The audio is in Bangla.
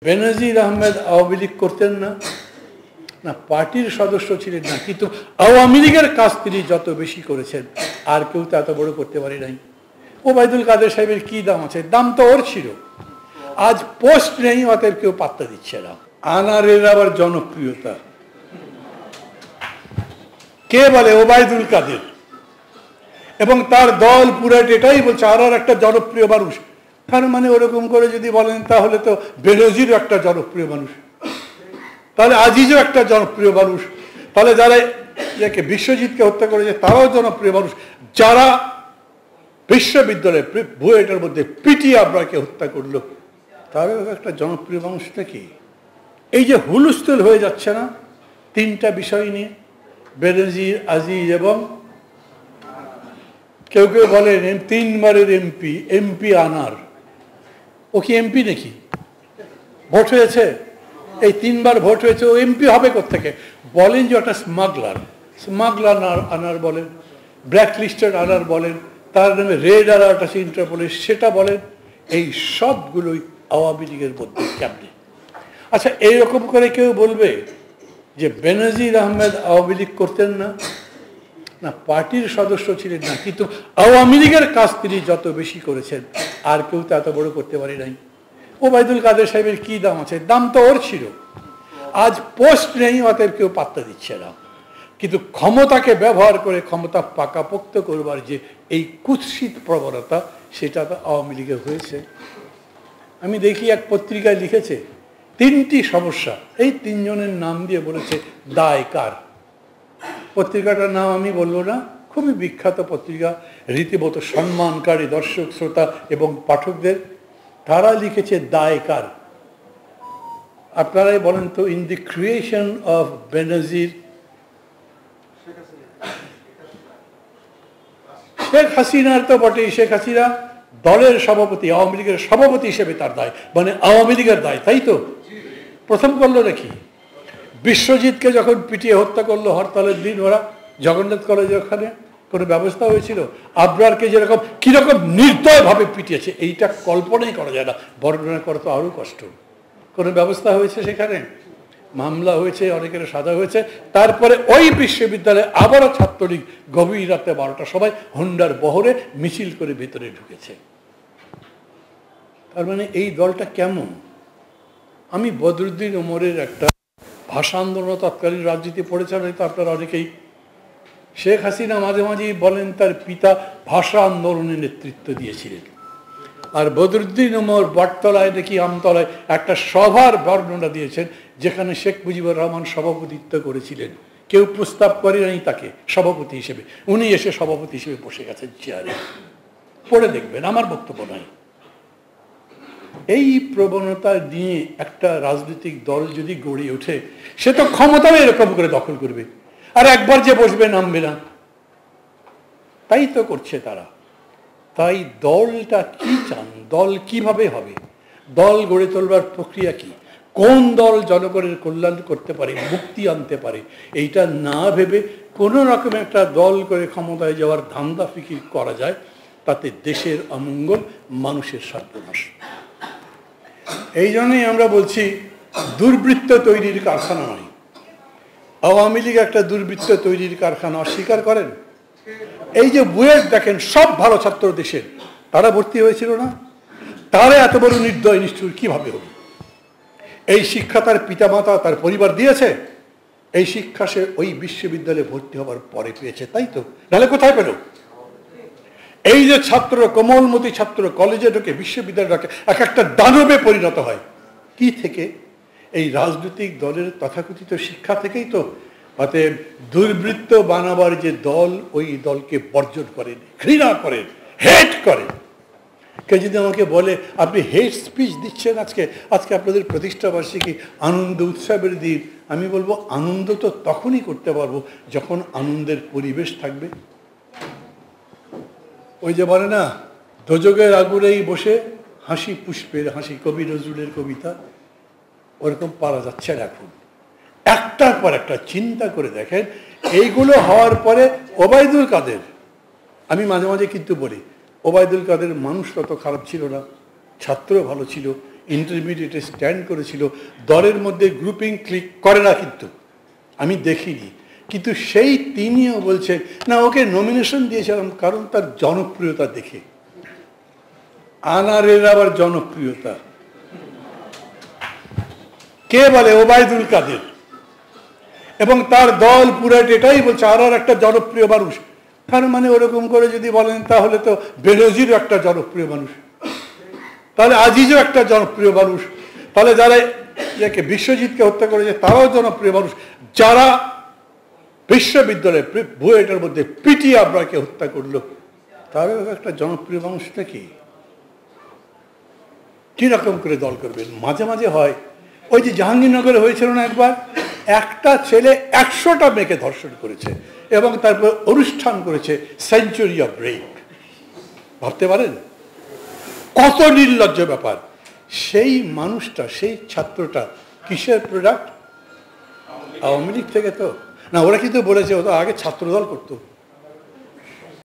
বেনজির আহমেদ আওয়ামী লীগ করতেন না, না পার্টির সদস্য ছিলেন না, কিন্তু আওয়ামী লীগের কাজ তিনি যত বেশি করেছেন আর কেউ তো এত বড় করতে পারে নাই। ওবায়দুল কাদের সাহেবের কি দাম আছে? দাম তো ওর ছিল। আজ পোস্ট নেই, অতএব কেউ পাত্তা দিচ্ছে না। আনারের আবার জনপ্রিয়তা কে বলে? ওবায়দুল কাদের এবং তার দল পুরাট এটাই বলছে আর একটা জনপ্রিয় মানুষ। তার মানে ওরকম করে যদি বলেন তাহলে তো বেনজিরও একটা জনপ্রিয় মানুষ, তাহলে আজিজও একটা জনপ্রিয় মানুষ, তাহলে যারা যাকে বিশ্বজিৎকে হত্যা করেছে তারাও জনপ্রিয় মানুষ, যারা বিশ্ববিদ্যালয়ে বুয়েটের মধ্যে পিটি আবরাকে হত্যা করলো তারাও একটা জনপ্রিয় মানুষ নাকি? এই যে হুলস্থুল হয়ে যাচ্ছে না তিনটা বিষয় নিয়ে, বেনজির, আজিজ এবং কেউ কেউ বলেন 3 বারের এমপি আনার। ও কি এমপি নাকি? ভোট হয়েছে, এই 3 বার ভোট হয়েছে, ও এমপি হবে কোত্থেকে? বলেন যে ওটা স্মাগলার আনার বলেন, ব্ল্যাক লিস্টেড আনার বলেন, তার নামে রেড অ্যালার্ট আছে ইন্টারপোলের সেটা বলেন, এই সবগুলোই আওয়ামী লীগের মধ্যে ক্যাবিনেট। আচ্ছা, এইরকম করে কেউ বলবে যে বেনজির আহমেদ আওয়ামী লীগ করতেন না, না পার্টির সদস্য ছিলেন না, কিন্তু আওয়ামী লীগের কাজ তিনি যত বেশি করেছেন আর কেউ তো এত বড় করতে পারে নাই। ওবায়দুল কাদের সাহেবের কি দাম আছে? দাম তো ওর ছিল। আজ পোস্ট নেই, অতএব কেউ পাত্তা দিচ্ছে না। কিন্তু ক্ষমতাকে ব্যবহার করে ক্ষমতা পাকাপোক্ত করবার যে এই কুৎসিত প্রবণতা, সেটা তো আওয়ামী লীগে হয়েছে। আমি দেখি এক পত্রিকায় লিখেছে 3টি সমস্যা, এই 3 জনের নাম দিয়ে বলেছে দায় কার। পত্রিকাটার নাম আমি বলবো না, খুবই বিখ্যাত পত্রিকা, রীতিমতো সম্মানকারী দর্শক শ্রোতা এবং পাঠকদের। তারা লিখেছে দায় কার। আপনারাই বলেন তো, ইন দি ক্রিয়েশন অফ বেনজির, শেখ হাসিনার তো বটেই। শেখ হাসিনা দলের সভাপতি, আওয়ামী লীগের সভাপতি হিসেবে তার দায়, মানে আওয়ামী লীগের দায়, তাই তো? প্রথম করলো নাকি? বিশ্বজিৎকে যখন পিটিয়ে হত্যা করলো হরতালের দিন, ওরা জগন্নাথ কলেজের ওখানে কোনো ব্যবস্থা হয়েছিল? আবরারকে যেরকম কিরকম নির্দয়ভাবে পিটিয়েছে, এইটা কল্পনাই করা যায় না, বর্ণনা করা তো আরও কষ্ট। কোনো ব্যবস্থা হয়েছে সেখানে? মামলা হয়েছে, অনেকের সাজা হয়েছে। তারপরে ওই বিশ্ববিদ্যালয়ে আবারও ছাত্রলীগ গভীর রাতে 12টার সময় হুন্ডার বহরে মিছিল করে ভেতরে ঢুকেছে। তার মানে এই দলটা কেমন? আমি বদরুদ্দিন ওমরের একটা ভাষা আন্দোলন তৎকালীন রাজনীতি পড়েছেন হয়তো আপনারা অনেকেই। শেখ হাসিনা মাঝে মাঝেই বলেন তার পিতা ভাষা আন্দোলনের নেতৃত্ব দিয়েছিলেন, আর বদরুদ্দিন ওমর বটতলায় নাকি আমতলায় একটা সভার বর্ণনা দিয়েছেন যেখানে শেখ মুজিবুর রহমান সভাপতিত্ব করেছিলেন। কেউ প্রস্তাব করে নাই তাকে সভাপতি হিসেবে, উনি এসে সভাপতি হিসেবে বসে গেছেন চেয়ারে। পড়ে দেখবেন, আমার বক্তব্য নয়। এই প্রবণতা নিয়ে একটা রাজনৈতিক দল যদি গড়ে ওঠে, সে তো ক্ষমতাও এরকম করে দখল করবে, আর একবার যে বসবে নামবে না। তাই তো করছে তারা। তাই দলটা কি চান, দল কিভাবে হবে, দল গড়ে তোলবার প্রক্রিয়া কি, কোন দল জনগণের কল্যাণ করতে পারে, মুক্তি আনতে পারে, এইটা না ভেবে কোনো রকম একটা দল করে ক্ষমতায় যাওয়ার ধান্দা ফিকির করা যায়, তাতে দেশের অমঙ্গল, মানুষের সর্বনাশ। এই জন্যই আমরা বলছি দুর্বৃত্ত তৈরির কারখানা নয়। আওয়ামী লীগ একটা দুর্বৃত্ত তৈরির কারখানা, অস্বীকার করেন? এই যে বুয়েট দেখেন, সব ভালো ছাত্র দেশের, তারা ভর্তি হয়েছিল না? তারা এত বড় নির্দয় নিষ্ঠুর কিভাবে হল? এই শিক্ষা তার পিতামাতা, তার পরিবার দিয়েছে। এই শিক্ষা সে ওই বিশ্ববিদ্যালয়ে ভর্তি হওয়ার পরে পেয়েছে, তাই তো? নাহলে কোথায় পেল? এই যে ছাত্র, কোমলমতি ছাত্র কলেজে ঢোকে, বিশ্ববিদ্যালয়ে ঢোকে, এক একটা দানবে পরিণত হয় কি থেকে? এই রাজনৈতিক দলের তথাকথিত শিক্ষা থেকেই তো। অতএব দুর্বৃত্ত বানাবার যে দল, ওই দলকে বর্জন করেন, ঘৃণা করেন, হেট করেন। কেউ যদি আমাকে বলে আপনি হেট স্পিচ দিচ্ছেন আজকে আপনাদের প্রতিষ্ঠা বার্ষিকী, আনন্দ উৎসবের দিন, আমি বলবো আনন্দ তো তখনই করতে পারবো যখন আনন্দের পরিবেশ থাকবে। ওই যে বলে না, দোজকের আগুনেই বসে হাসি পুষ্পের হাসি, কবি নজরুলের কবিতা, ওরকম পারা যাচ্ছে না এখন। একটার পর একটা চিন্তা করে দেখেন, এইগুলো হওয়ার পরে ওবায়দুল কাদের, আমি মাঝে মাঝে কিন্তু বলি ওবায়দুল কাদের মানুষ তত খারাপ ছিল না, ছাত্র ভালো ছিল, ইন্টারমিডিয়েটে স্ট্যান্ড করেছিল, দলের মধ্যে গ্রুপিং ক্লিক করে না, কিন্তু আমি দেখিনি। কিন্তু সেই তিনিও বলছেন না, ওকে নমিনেশন দিয়েছিলাম কারণ তার জনপ্রিয়তা দেখে। আনারের আবার জনপ্রিয়তা কে বলে? ওবায়দুল কাদের। এবং তার দল পুরাট এটাই বলছে আর একটা জনপ্রিয় মানুষ। তার মানে ওরকম করে যদি বলেন তাহলে তো বেনজিরও একটা জনপ্রিয় মানুষ, তাহলে আজিজও একটা জনপ্রিয় মানুষ, তাহলে যারা যাকে বিশ্বজিৎকে হত্যা করেছে তারাও জনপ্রিয় মানুষ, যারা বিশ্ববিদ্যালয়ে বুয়েটের মধ্যে পিটি আবরাকে হত্যা করলো তারাও একটা জনপ্রিয় মানুষ নাকি? কিরকম করে দল করবেন? মাঝে মাঝে হয়, ওই যে জাহাঙ্গীরনগরে হয়েছিল না একবার, একটা ছেলে 100টা মেয়েকে ধর্ষণ করেছে এবং তারপর অনুষ্ঠান করেছে সেঞ্চুরি অফ রেপ। ভাবতে পারেন কত নির্লজ্জ ব্যাপার। সেই মানুষটা, সেই ছাত্রটা কিসের প্রোডাক্ট? আওয়ামী লীগ থেকে তো না, ওরা কিন্তু বলেছে ও তো আগে ছাত্রদল করতো।